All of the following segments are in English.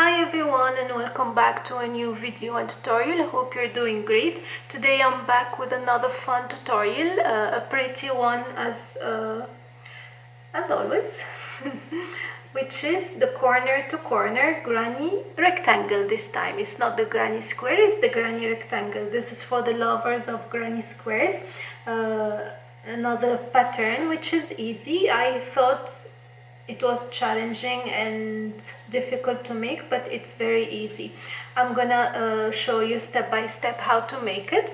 Hi everyone and welcome back to a new video and tutorial. I hope you're doing great. Today I'm back with another fun tutorial, a pretty one as always, which is the corner to corner granny rectangle. This time it's not the granny square, it's the granny rectangle. This is for the lovers of granny squares. Another pattern which is easy. I thought it was challenging and difficult to make, but it's very easy. I'm gonna show you step by step how to make it.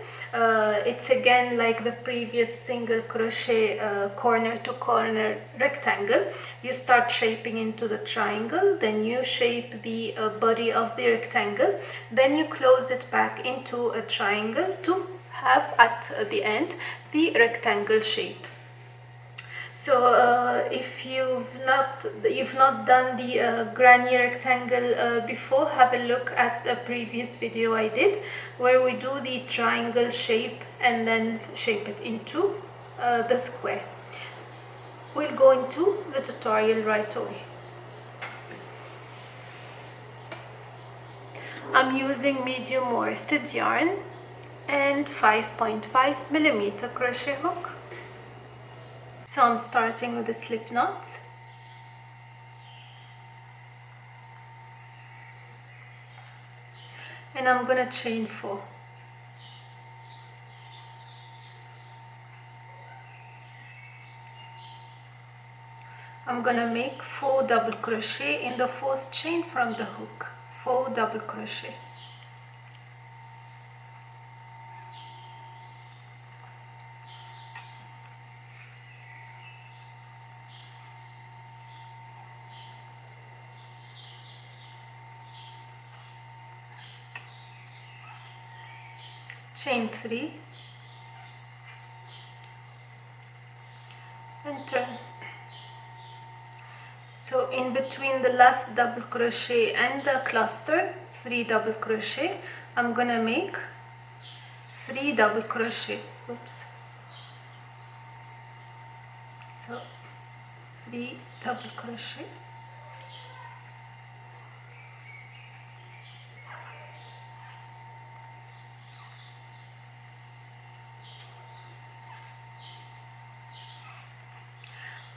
It's again like the previous single crochet corner to corner rectangle. You start shaping into the triangle, then you shape the body of the rectangle, then you close it back into a triangle to have at the end the rectangle shape. So if you've not done the granny rectangle before, have a look at the previous video I did where we do the triangle shape and then shape it into the square. We'll go into the tutorial right away. I'm using medium worsted yarn and 5.5mm crochet hook. So I'm starting with a slip knot. And I'm gonna chain 4. I'm gonna make 4 double crochet in the fourth chain from the hook. 4 double crochet. Chain 3 and turn. So in between the last double crochet and the cluster, 3 double crochet, I'm gonna make 3 double crochet. Oops. So 3 double crochet.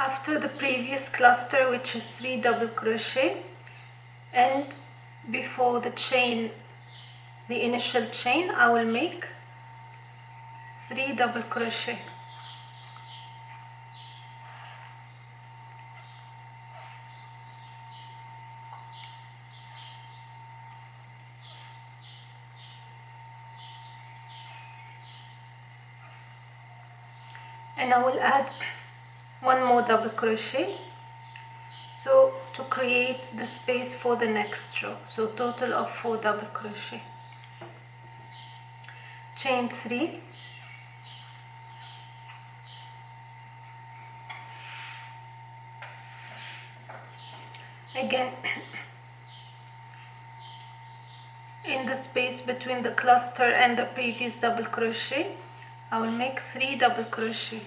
After the previous cluster, which is 3 double crochet, and before the chain, the initial chain, I will make 3 double crochet. And I will add 1 more double crochet, so to create the space for the next row. So total of 4 double crochet. Chain 3, again in the space between the cluster and the previous double crochet, I will make 3 double crochet.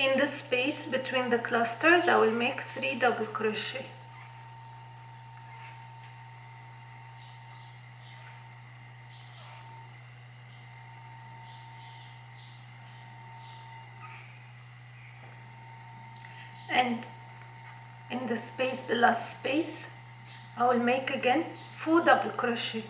In the space between the clusters, I will make 3 double crochet. And in the space, the last space, I will make again 4 double crochet.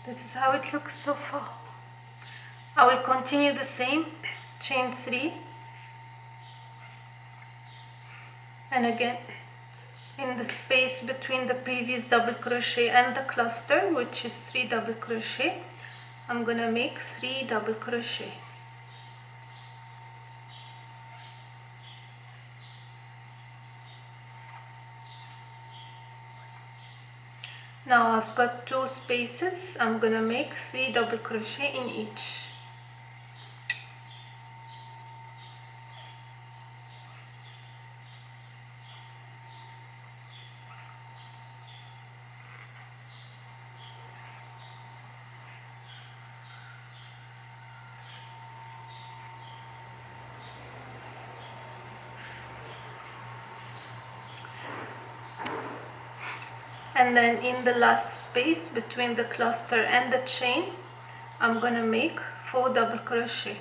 This is how it looks so far. I will continue the same, chain 3, and again in the space between the previous double crochet and the cluster, which is 3 double crochet, I'm gonna make 3 double crochet. Now I've got 2 spaces. I'm gonna make 3 double crochet in each. And then in the last space between the cluster and the chain, I'm gonna make 4 double crochet.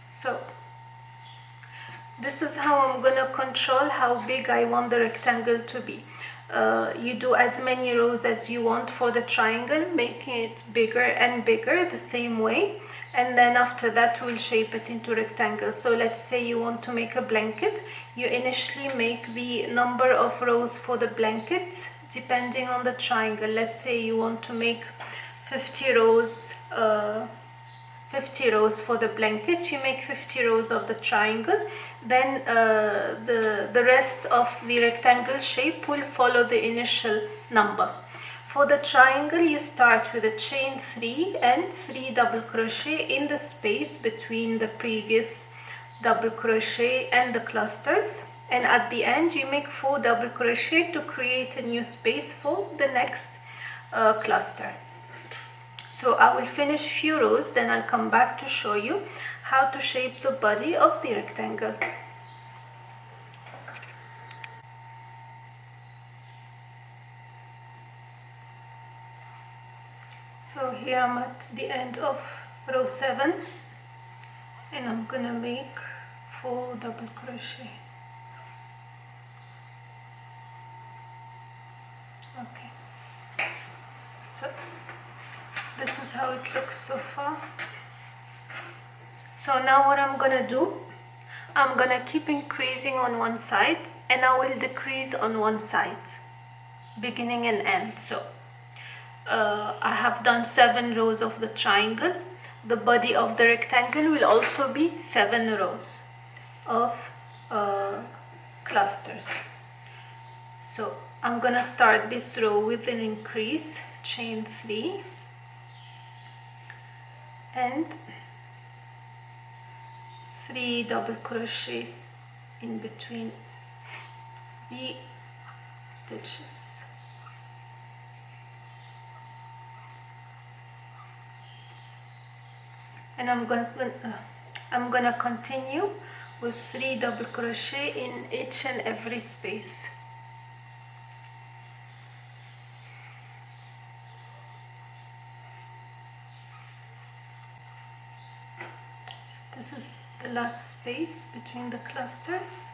So this is how I'm gonna control how big I want the rectangle to be. You do as many rows as you want for the triangle, making it bigger and bigger the same way, and then after that we'll shape it into rectangle. So let's say you want to make a blanket. You initially make the number of rows for the blanket depending on the triangle. Let's say you want to make 50 rows 50 rows for the blanket, you make 50 rows of the triangle, then the rest of the rectangle shape will follow the initial number. For the triangle, you start with a chain 3 and 3 double crochet in the space between the previous double crochet and the clusters, and at the end you make 4 double crochet to create a new space for the next cluster. So I will finish few rows, then I'll come back to show you how to shape the body of the rectangle. So here I'm at the end of row 7 and I'm gonna make 4 double crochet. Okay, so this is how it looks so far. So now what I'm gonna do, I'm gonna keep increasing on one side and I will decrease on one side, beginning and end. So I have done 7 rows of the triangle. The body of the rectangle will also be 7 rows of clusters. So I'm gonna start this row with an increase, chain 3 and 3 double crochet in between the stitches. And I'm gonna continue with 3 double crochet in each and every space. So this is the last space between the clusters.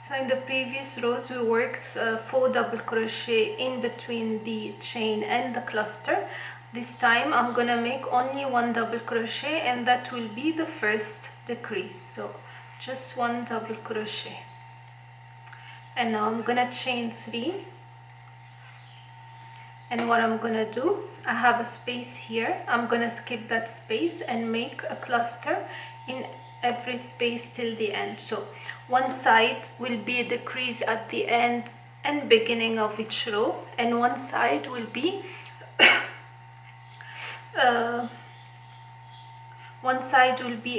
So in the previous rows we worked 4 double crochet in between the chain and the cluster. This time I'm gonna make only 1 double crochet and that will be the first decrease. So just 1 double crochet. And now I'm gonna chain 3. And what I'm gonna do, I have a space here. I'm gonna skip that space and make a cluster in every space till the end. So one side will be a decrease at the end and beginning of each row, and one side will be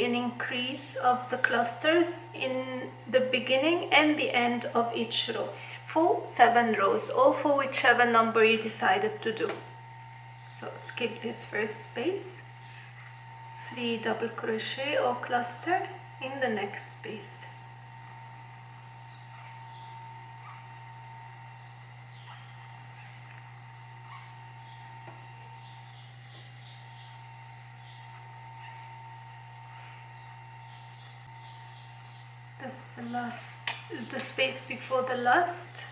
an increase of the clusters in the beginning and the end of each row for 7 rows, or for whichever number you decided to do. So skip this first space, 3 double crochet or cluster in the next space. This is the space before the last,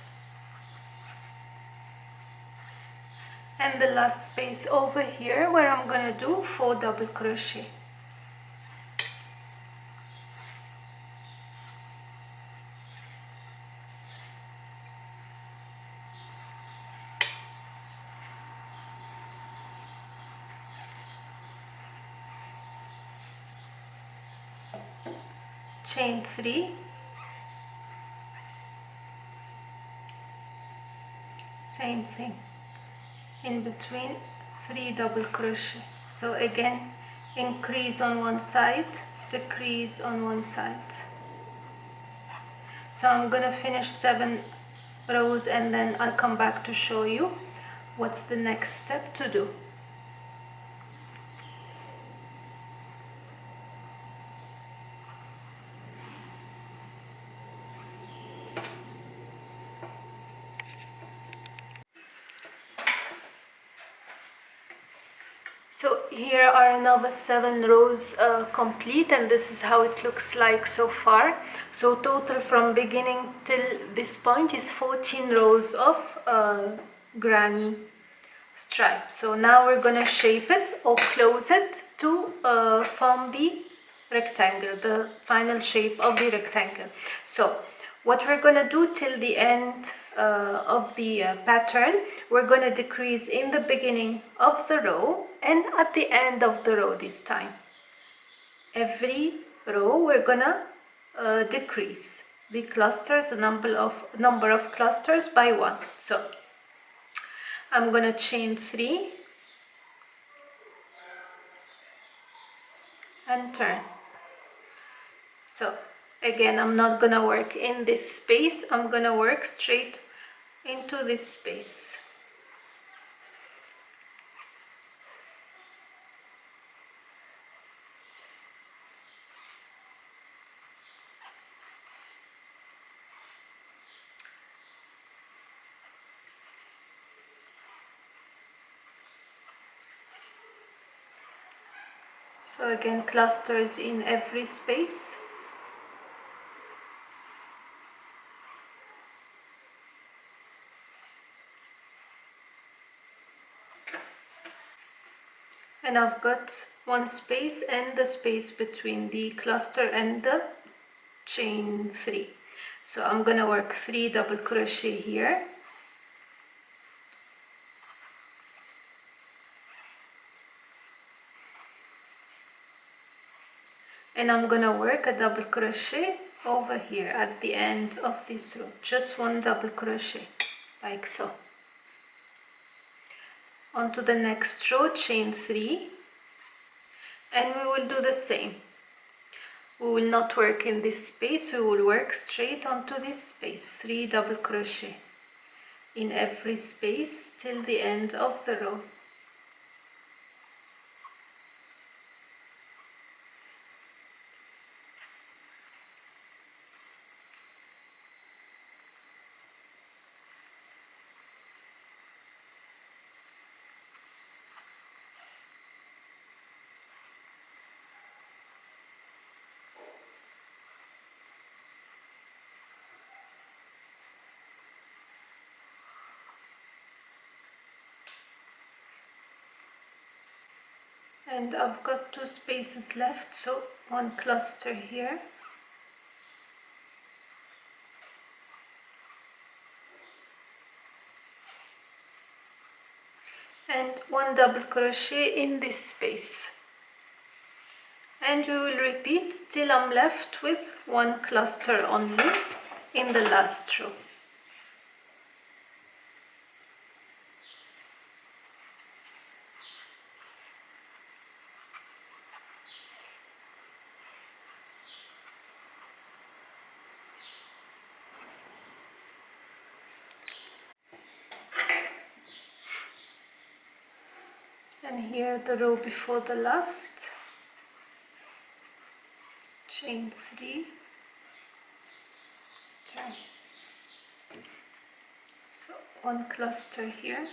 and the last space over here where I'm gonna do 4 double crochet. chain 3, same thing, in between 3 double crochet. So again, increase on one side, decrease on one side. So I'm gonna finish 7 rows and then I'll come back to show you what's the next step to do. So here are another 7 rows complete, and this is how it looks like so far. So total from beginning till this point is 14 rows of granny stripe. So now we're gonna shape it or close it to form the rectangle, the final shape of the rectangle. So what we're gonna do till the end of the pattern, we're gonna decrease in the beginning of the row and at the end of the row this time. Every row we're gonna decrease the clusters, the number of clusters by 1. So I'm gonna chain 3 and turn. So again, I'm not gonna work in this space, I'm gonna work straight into this space. So again, clusters in every space. And I've got one space and the space between the cluster and the chain 3. So I'm gonna work 3 double crochet here. And I'm gonna work a double crochet over here at the end of this row. Just 1 double crochet, like so. Onto the next row, chain 3, and we will do the same. We will not work in this space, we will work straight onto this space, 3 double crochet in every space till the end of the row. And I've got 2 spaces left, so 1 cluster here. And 1 double crochet in this space. And we will repeat till I'm left with 1 cluster only in the last row. And here the row before the last, chain 3, turn. So 1 cluster here.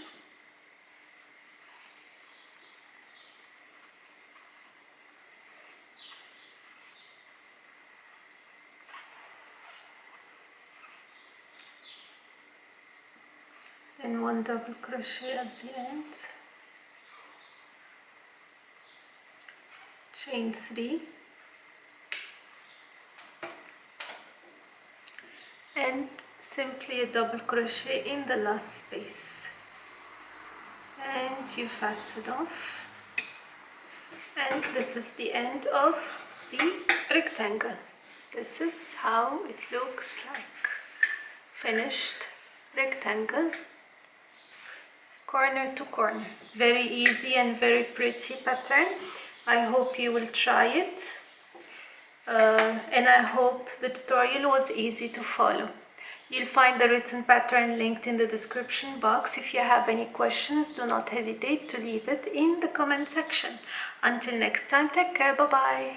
And 1 double crochet at the end. Chain 3. And simply a double crochet in the last space. And you fasten off. And this is the end of the rectangle. This is how it looks like. Finished rectangle, corner to corner. Very easy and very pretty pattern. I hope you will try it. And I hope the tutorial was easy to follow. You'll find the written pattern linked in the description box. If you have any questions, do not hesitate to leave it in the comment section. Until next time, take care, bye bye.